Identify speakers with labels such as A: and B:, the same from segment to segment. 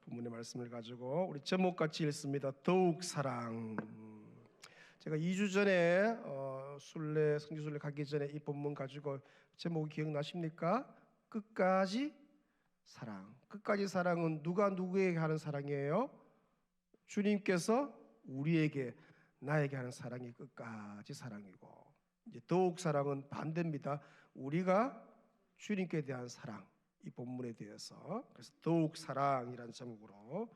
A: 본문의 말씀을 가지고 우리 제목같이 읽습니다. 더욱 사랑. 제가 2주 전에 성지순례 가기 전에 이 본문 가지고 제목이 기억나십니까? 끝까지 사랑. 끝까지 사랑은 누가 누구에게 하는 사랑이에요? 주님께서 우리에게, 나에게 하는 사랑이 끝까지 사랑이고, 이제 더욱 사랑은 반대입니다. 우리가 주님께 대한 사랑. 이 본문에 대해서, 그래서 더욱 사랑이라는 제목으로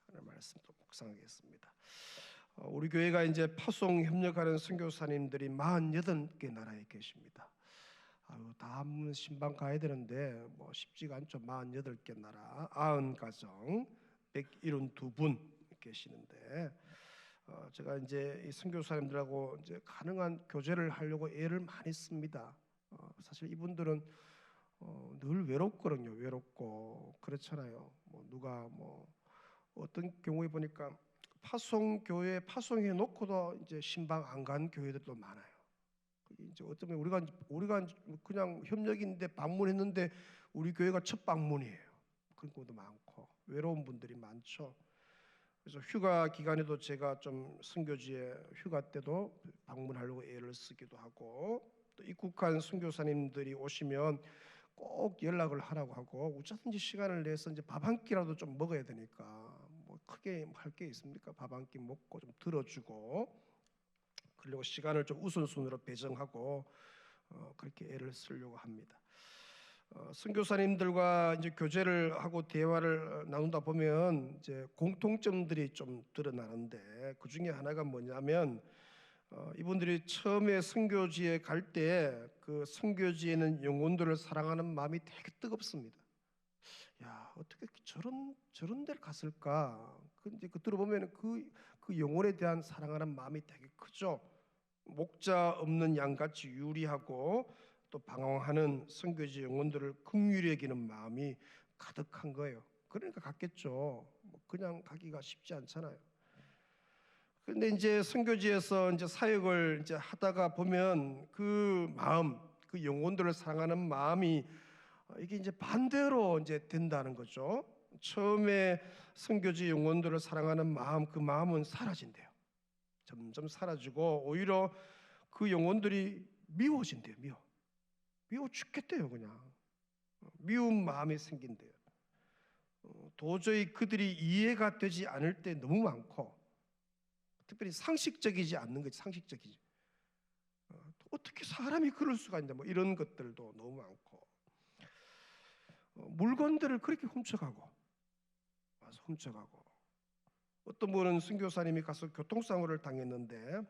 A: 하는 말씀도 묵상하겠습니다. 우리 교회가 이제 파송 협력하는 선교사님들이 48개 나라에 계십니다. 다 한번 신방 가야 되는데 쉽지가 않죠. 48개 나라, 90가정, 172분 계시는데, 제가 이제 이 선교사님들하고 이제 가능한 교제를 하려고 애를 많이 씁니다. 사실 이분들은 늘 외롭거든요. 외롭고 그렇잖아요. 누가 어떤 경우에 보니까 파송교회 파송해 놓고도 이제 신방 안 간 교회들도 많아요. 이제 어쩌면 우리가 그냥 협력인데 방문했는데 우리 교회가 첫 방문이에요. 그런 것도 많고 외로운 분들이 많죠. 그래서 휴가 기간에도 제가 좀 선교지에 휴가 때도 방문하려고 애를 쓰기도 하고, 또 입국한 선교사님들이 오시면 꼭 연락을 하라고 하고, 어쩌든지 시간을 내서 이제 밥 한 끼라도 좀 먹어야 되니까 크게 할 게 있습니까? 밥 한 끼 먹고 좀 들어주고, 그리고 시간을 좀 우선순위로 배정하고 그렇게 애를 쓰려고 합니다. 선교사님들과 이제 교제를 하고 대화를 나누다 보면 이제 공통점들이 좀 드러나는데, 그 중에 하나가 뭐냐면 이분들이 처음에 선교지에 갈 때 그 선교지에 있는 영혼들을 사랑하는 마음이 되게 뜨겁습니다. 야, 어떻게 저런 데를 갔을까? 근데 들어보면 그 영혼에 대한 사랑하는 마음이 되게 크죠. 목자 없는 양같이 유리하고 또 방황하는 선교지 영혼들을 긍휼히 여기는 마음이 가득한 거예요. 그러니까 갔겠죠. 그냥 가기가 쉽지 않잖아요. 그런데 이제 선교지에서 이제 사역을 이제 하다가 보면 그 마음, 그 영혼들을 사랑하는 마음이 이게 이제 반대로 이제 된다는 거죠. 처음에 선교지 영혼들을 사랑하는 마음, 그 마음은 사라진대요. 점점 사라지고 오히려 그 영혼들이 미워진대요. 미워 죽겠대요. 그냥 미운 마음이 생긴대요. 도저히 그들이 이해가 되지 않을 때 너무 많고, 특별히 상식적이지 않는 거지. 상식적이지. 어떻게 사람이 그럴 수가 있냐, 이런 것들도 너무 많고, 물건들을 그렇게 훔쳐가고 어떤 분은 선교사님이 가서 교통사고를 당했는데,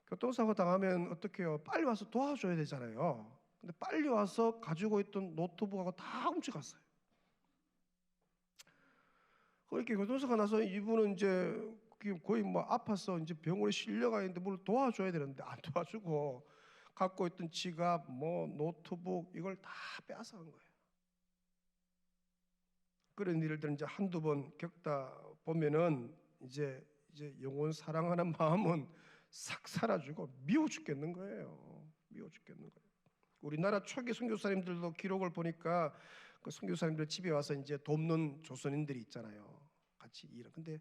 A: 교통사고 당하면 어떻게 해요? 빨리 와서 도와줘야 되잖아요. 근데 빨리 와서 가지고 있던 노트북하고 다 훔쳐갔어요. 그렇게 교통사고 나서 이분은 이제 거의 아파서 이제 병원에 실려가 있는데 뭘 도와줘야 되는데 안 도와주고, 갖고 있던 지갑, 노트북 이걸 다 빼앗아간 거예요. 그런 일들을 이제 한두 번 겪다 보면은 이제 영혼 사랑하는 마음은 싹 사라지고 미워 죽겠는 거예요. 미워 죽겠는 거예요. 우리나라 초기 선교사님들도 기록을 보니까 그 선교사님들 집에 와서 이제 돕는 조선인들이 있잖아요. 같이 일을. 근데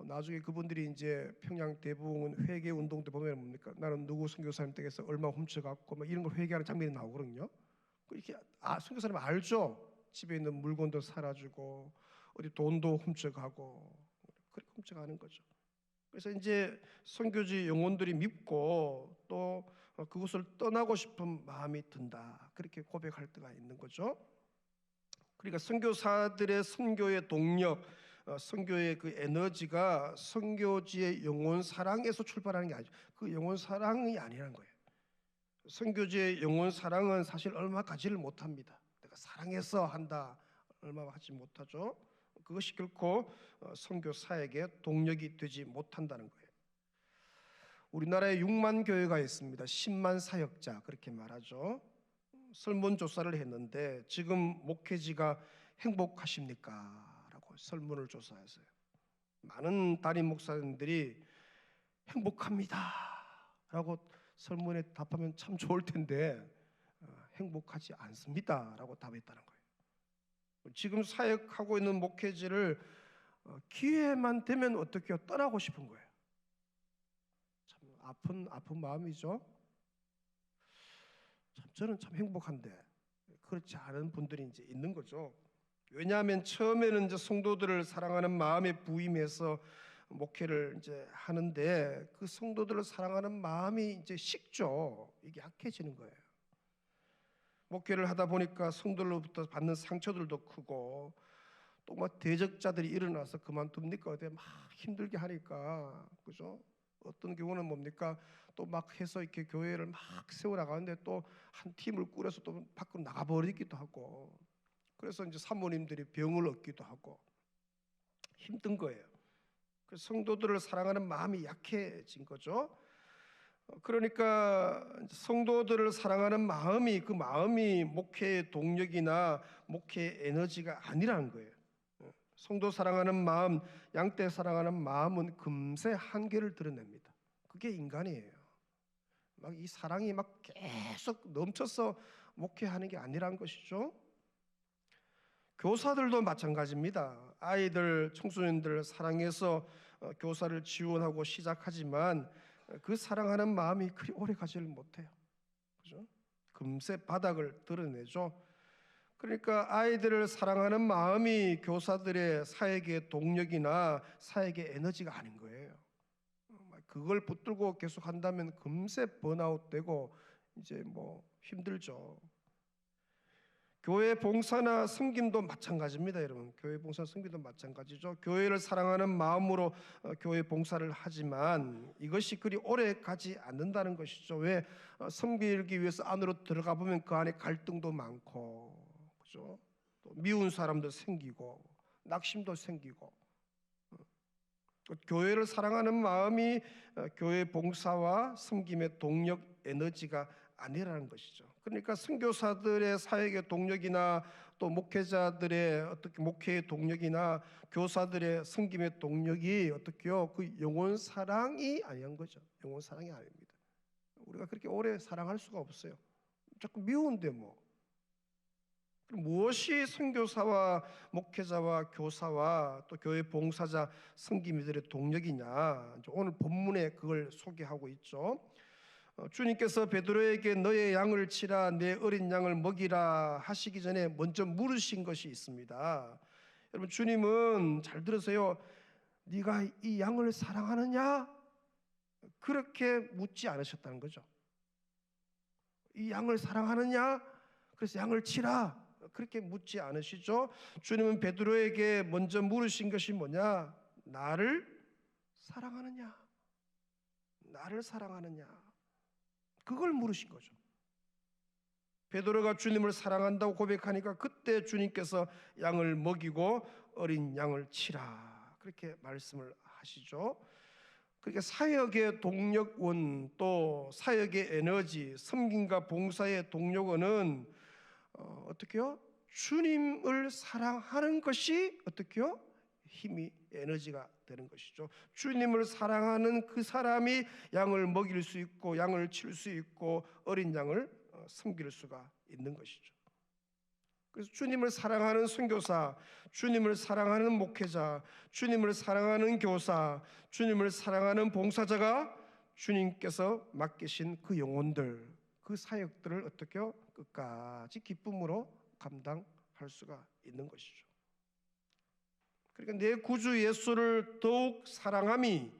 A: 나중에 그분들이 이제 평양 대부흥 회개 운동 때 보면 뭡니까? 나는 누구 선교사님 댁에서 얼마 훔쳐갔고 이런 걸 회개하는 장면이 나오거든요. 이렇게 선교사님 알죠? 집에 있는 물건도 사라지고 어디 돈도 훔쳐가고 그렇게 훔쳐가는 거죠. 그래서 이제 선교지 영혼들이 밉고 또 그것을 떠나고 싶은 마음이 든다, 그렇게 고백할 때가 있는 거죠. 그러니까 선교사들의 선교의 동력, 선교의 그 에너지가 선교지의 영혼 사랑에서 출발하는 게 아니죠. 그 영혼 사랑이 아니라는 거예요. 선교지의 영혼 사랑은 사실 얼마 가지를 못합니다. 내가 사랑해서 한다, 얼마 하지 못하죠. 그것이 결코 선교 사역의 동력이 되지 못한다는 거예요. 우리나라에 6만 교회가 있습니다. 10만 사역자, 그렇게 말하죠. 설문조사를 했는데 지금 목회지가 행복하십니까? 라고 설문을 조사했어요. 많은 담임 목사님들이 행복합니다 라고 설문에 답하면 참 좋을 텐데 행복하지 않습니다 라고 답했다는 거예요. 지금 사역하고 있는 목회지를 기회만 되면 어떻게 떠나고 싶은 거예요. 참 아픈 마음이죠. 저는 참 행복한데 그렇지 않은 분들이 이제 있는 거죠. 왜냐하면 처음에는 이제 성도들을 사랑하는 마음에 부임해서 목회를 이제 하는데 그 성도들을 사랑하는 마음이 이제 식죠. 이게 약해지는 거예요. 목회를 하다 보니까 성도들로부터 받는 상처들도 크고 또 뭐 대적자들이 일어나서 그만둡니까? 어때 막 힘들게 하니까 그죠? 어떤 경우는 뭡니까? 또 막 해서 이렇게 교회를 막 세워 나가는데 또 한 팀을 꾸려서 또 밖으로 나가 버리기도 하고 그래서 이제 사모님들이 병을 얻기도 하고 힘든 거예요. 그래서 성도들을 사랑하는 마음이 약해진 거죠. 그러니까 성도들을 사랑하는 마음이 그 마음이 목회의 동력이나 목회의 에너지가 아니라는 거예요. 성도 사랑하는 마음, 양떼 사랑하는 마음은 금세 한계를 드러냅니다. 그게 인간이에요. 막 이 사랑이 막 계속 넘쳐서 목회하는 게 아니란 것이죠. 교사들도 마찬가지입니다. 아이들, 청소년들 사랑해서 교사를 지원하고 시작하지만 그 사랑하는 마음이 그리 오래 가지를 못해요. 그죠? 금세 바닥을 드러내죠. 그러니까 아이들을 사랑하는 마음이 교사들의 사역의 동력이나 사역의 에너지가 아닌 거예요. 그걸 붙들고 계속 한다면 금세 번아웃되고 이제 뭐 힘들죠. 교회 봉사나 섬김도 마찬가지입니다, 여러분. 교회 봉사 섬김도 마찬가지죠. 교회를 사랑하는 마음으로 교회 봉사를 하지만 이것이 그리 오래 가지 않는다는 것이죠. 왜? 섬기기 위해서 안으로 들어가 보면 그 안에 갈등도 많고, 그죠? 또 미운 사람도 생기고, 낙심도 생기고. 교회를 사랑하는 마음이 교회 봉사와 섬김의 동력, 에너지가 아니라는 것이죠. 그러니까 선교사들의 사역의 동력이나 또 목회자들의 어떻게 목회의 동력이나 교사들의 섬김의 동력이 어떻게요? 그 영혼 사랑이 아니한 거죠. 영혼 사랑이 아닙니다. 우리가 그렇게 오래 사랑할 수가 없어요. 자꾸 미운데 뭐. 그럼 무엇이 선교사와 목회자와 교사와 또 교회 봉사자 섬김이들의 동력이냐? 오늘 본문에 그걸 소개하고 있죠. 주님께서 베드로에게 너의 양을 치라 내 어린 양을 먹이라 하시기 전에 먼저 물으신 것이 있습니다. 여러분 주님은 잘 들으세요. 네가 이 양을 사랑하느냐? 그렇게 묻지 않으셨다는 거죠. 이 양을 사랑하느냐? 그래서 양을 치라. 그렇게 묻지 않으시죠. 주님은 베드로에게 먼저 물으신 것이 뭐냐? 나를 사랑하느냐? 나를 사랑하느냐? 그걸 물으신 거죠. 베드로가 주님을 사랑한다고 고백하니까 그때 주님께서 양을 먹이고 어린 양을 치라 그렇게 말씀을 하시죠. 그러니까 사역의 동력원 또 사역의 에너지, 섬김과 봉사의 동력원은 어떻게요? 주님을 사랑하는 것이 어떻게요? 힘이 에너지가 되는 것이죠. 주님을 사랑하는 그 사람이 양을 먹일 수 있고 양을 칠 수 있고 어린 양을 섬길 수가 있는 것이죠. 그래서 주님을 사랑하는 선교사, 주님을 사랑하는 목회자, 주님을 사랑하는 교사, 주님을 사랑하는 봉사자가 주님께서 맡기신 그 영혼들, 그 사역들을 어떻게요? 끝까지 기쁨으로 감당할 수가 있는 것이죠. 그러니까 내 구주 예수를 더욱 사랑함이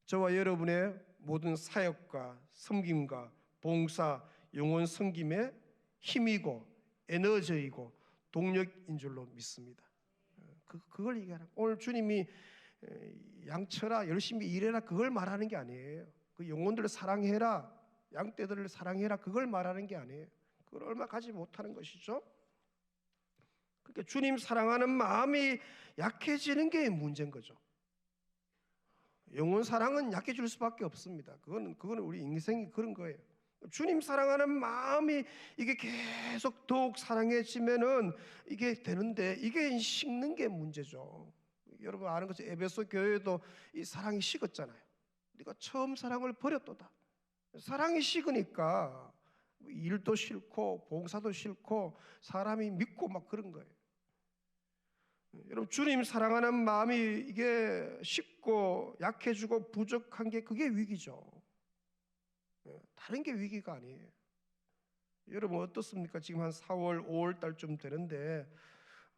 A: 저와 여러분의 모든 사역과 섬김과 봉사, 영혼 섬김의 힘이고 에너지이고 동력인 줄로 믿습니다. 그걸 얘기하는 오늘 주님이 양쳐라 열심히 일해라 그걸 말하는 게 아니에요. 그 영혼들을 사랑해라 양떼들을 사랑해라 그걸 말하는 게 아니에요. 그걸 얼마 가지 못하는 것이죠. 그러니까 주님 사랑하는 마음이 약해지는 게 문제인 거죠. 영혼 사랑은 약해질 수밖에 없습니다. 그거는 우리 인생이 그런 거예요. 주님 사랑하는 마음이 이게 계속 더욱 사랑해지면은 이게 되는데 이게 식는 게 문제죠. 여러분 아는 것처럼 에베소 교회도 이 사랑이 식었잖아요. 네가 처음 사랑을 버렸도다. 사랑이 식으니까 일도 싫고 봉사도 싫고 사람이 믿고 막 그런 거예요. 여러분, 주님 사랑하는 마음이 이게 쉽고 약해지고 부족한 게 그게 위기죠. 다른 게 위기가 아니에요. 여러분 어떻습니까? 지금 한 4월, 5월 달쯤 되는데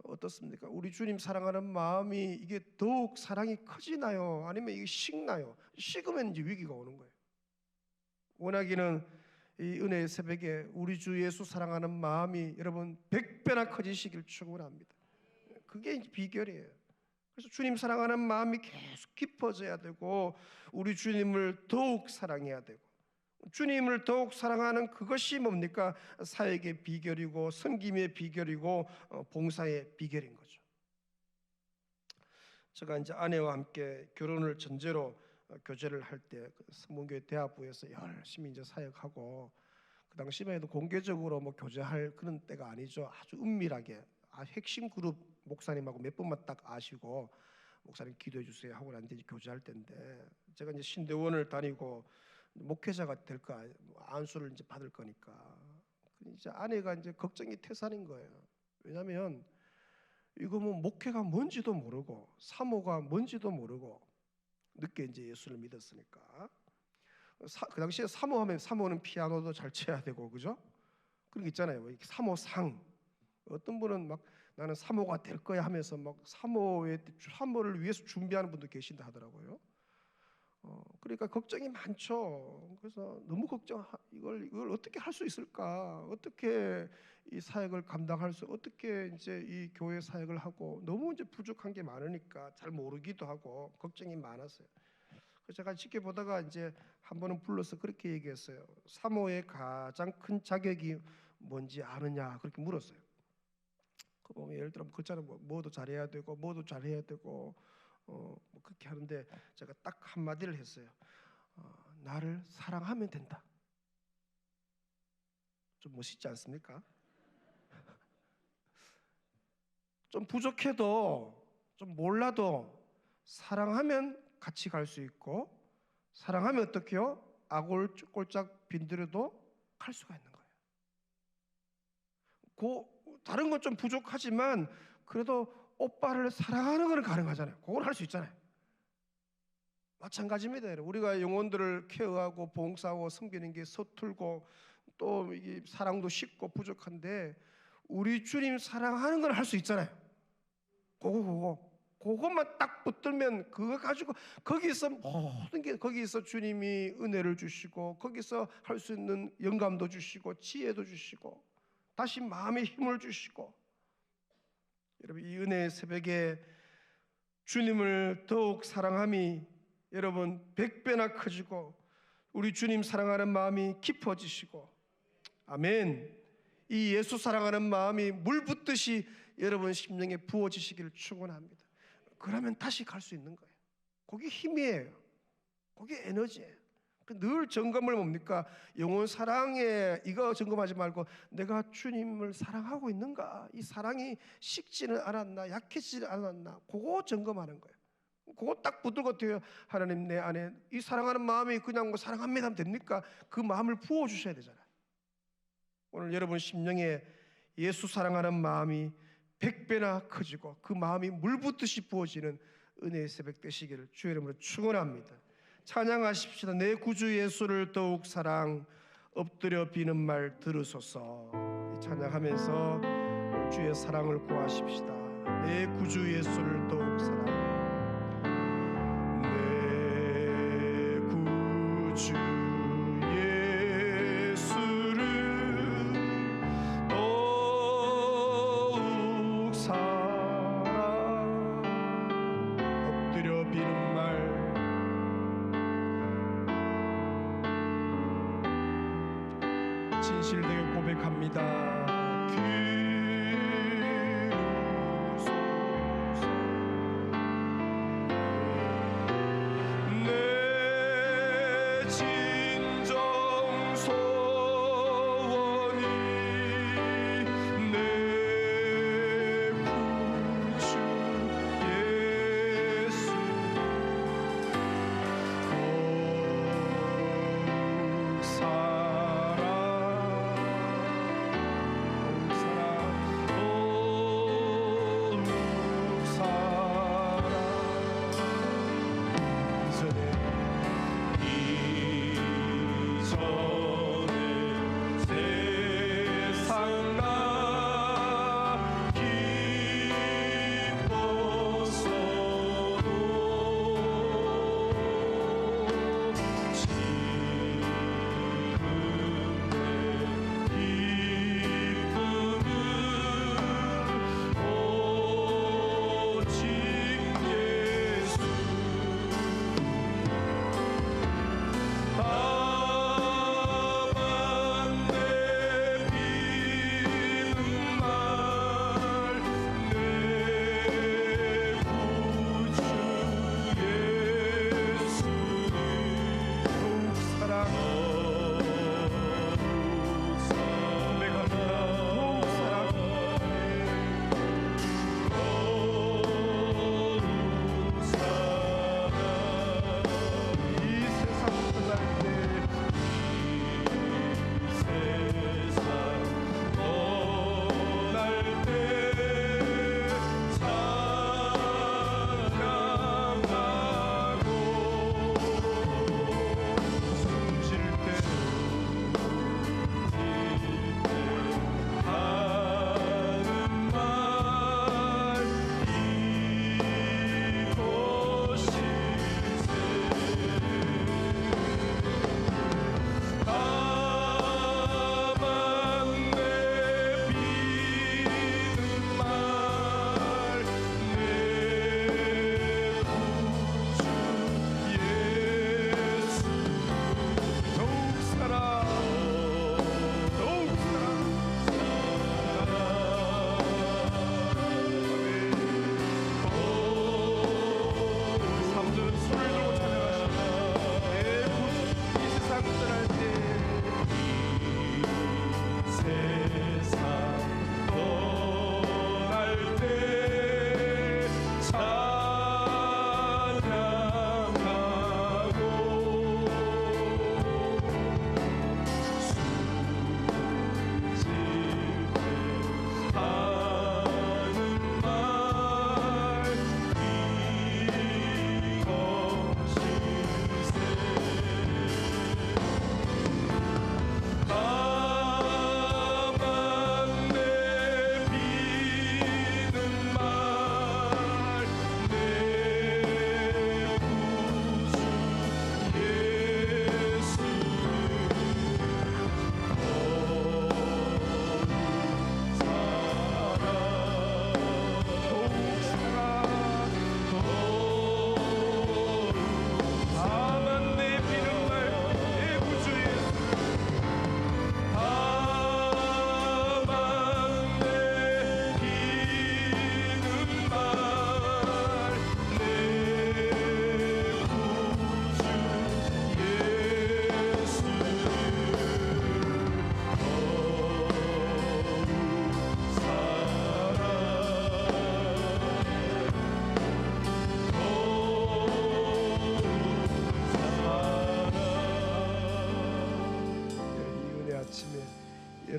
A: 어떻습니까? 우리 주님 사랑하는 마음이 이게 더욱 사랑이 커지나요? 아니면 이게 식나요? 식으면 이제 위기가 오는 거예요. 원하기는 이 은혜의 새벽에 우리 주 예수 사랑하는 마음이 여러분 100배나 커지시길 축원합니다. 그게 이제 비결이에요. 그래서 주님 사랑하는 마음이 계속 깊어져야 되고 우리 주님을 더욱 사랑해야 되고 주님을 더욱 사랑하는 그것이 뭡니까? 사역의 비결이고 섬김의 비결이고 봉사의 비결인 거죠. 제가 이제 아내와 함께 결혼을 전제로 교제를 할 때 성문교회 대학부에서 열심히 이제 사역하고 그 당시만 해도 공개적으로 뭐 교제할 그런 때가 아니죠. 아주 은밀하게 핵심 그룹 목사님하고 몇 번만 딱 아시고 목사님 기도해 주세요 하고 난 뒤에 교제할 때인데 제가 이제 신대원을 다니고 목회자가 될까 안수를 이제 받을 거니까 이제 아내가 이제 걱정이 태산인 거예요. 왜냐하면 이거 뭐 목회가 뭔지도 모르고 사모가 뭔지도 모르고 늦게 이제 예수를 믿었으니까 그 당시에 사모하면 사모는 피아노도 잘 쳐야 되고 그죠? 그런 게 있잖아요. 사모상 어떤 분은 막 나는 사모가 될 거야 하면서 막 사모를 위해서 준비하는 분도 계신다 하더라고요. 그러니까 걱정이 많죠. 그래서 너무 이걸 어떻게 할 수 있을까? 어떻게 이 사역을 감당할 수? 어떻게 이제 이 교회 사역을 하고 너무 이제 부족한 게 많으니까 잘 모르기도 하고 걱정이 많았어요. 그래서 제가 지켜보다가 이제 한 번은 불러서 그렇게 얘기했어요. 사모의 가장 큰 자격이 뭔지 아느냐 그렇게 물었어요. 그 보면 예를 들어 그렇잖아요. 뭐도 잘해야 되고 뭐도 잘해야 되고 뭐 그렇게 하는데 제가 딱 한마디를 했어요. 나를 사랑하면 된다. 좀 멋있지 않습니까? 좀 부족해도 좀 몰라도 사랑하면 같이 갈 수 있고 사랑하면 어떻게요? 꼴짝 빈들여도 갈 수가 있는 거예요. 다른 건 좀 부족하지만 그래도 오빠를 사랑하는 건 가능하잖아요. 그걸 할 수 있잖아요. 마찬가지입니다. 우리가 영혼들을 케어하고 봉사하고 섬기는 게 서툴고 또 이게 사랑도 쉽고 부족한데 우리 주님 사랑하는 걸 할 수 있잖아요. 그것만 딱 붙들면 그거 가지고 거기서 모든 게 거기서 주님이 은혜를 주시고 거기서 할 수 있는 영감도 주시고 지혜도 주시고 다시 마음의 힘을 주시고 여러분 이 은혜의 새벽에 주님을 더욱 사랑함이 여러분 100배나 커지고 우리 주님 사랑하는 마음이 깊어지시고 아멘. 이 예수 사랑하는 마음이 물 붓듯이 여러분 심령에 부어지시기를 축원합니다. 그러면 다시 갈 수 있는 거예요. 그게 힘이에요. 그게 에너지예요. 늘 점검을 뭡니까? 영혼 사랑에 이거 점검하지 말고 내가 주님을 사랑하고 있는가? 이 사랑이 식지는 않았나? 약해지지 않았나? 그거 점검하는 거예요. 그거 딱 붙들고 돼요. 하나님 내 안에 이 사랑하는 마음이 그냥 뭐 사랑합니다 하면 됩니까? 그 마음을 부어주셔야 되잖아요. 오늘 여러분 심령에 예수 사랑하는 마음이 100배나 커지고 그 마음이 물붓듯이 부어지는 은혜의 새벽 되시기를 주의 이름으로 축원합니다. 찬양하십시다. 내 구주 예수를 더욱 사랑 엎드려 비는 말 들으소서. 찬양하면서 주의 사랑을 구하십시다. 내 구주 예수를 더욱 사랑 내 구주 진실되게 고백합니다. 기르소서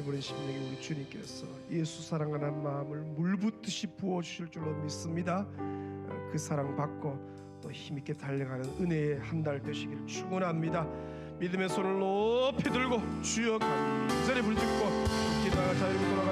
A: 잃어버린 심령에 우리 주님께서 예수 사랑하는 마음을 물붓듯이 부어주실 줄로 믿습니다. 그 사랑 받고 또 힘있게 달려가는 은혜의 한 달 되시기를 축원합니다. 믿음의 손을 높이 들고 주여 간절히 부르짖고 기도하자. 여러분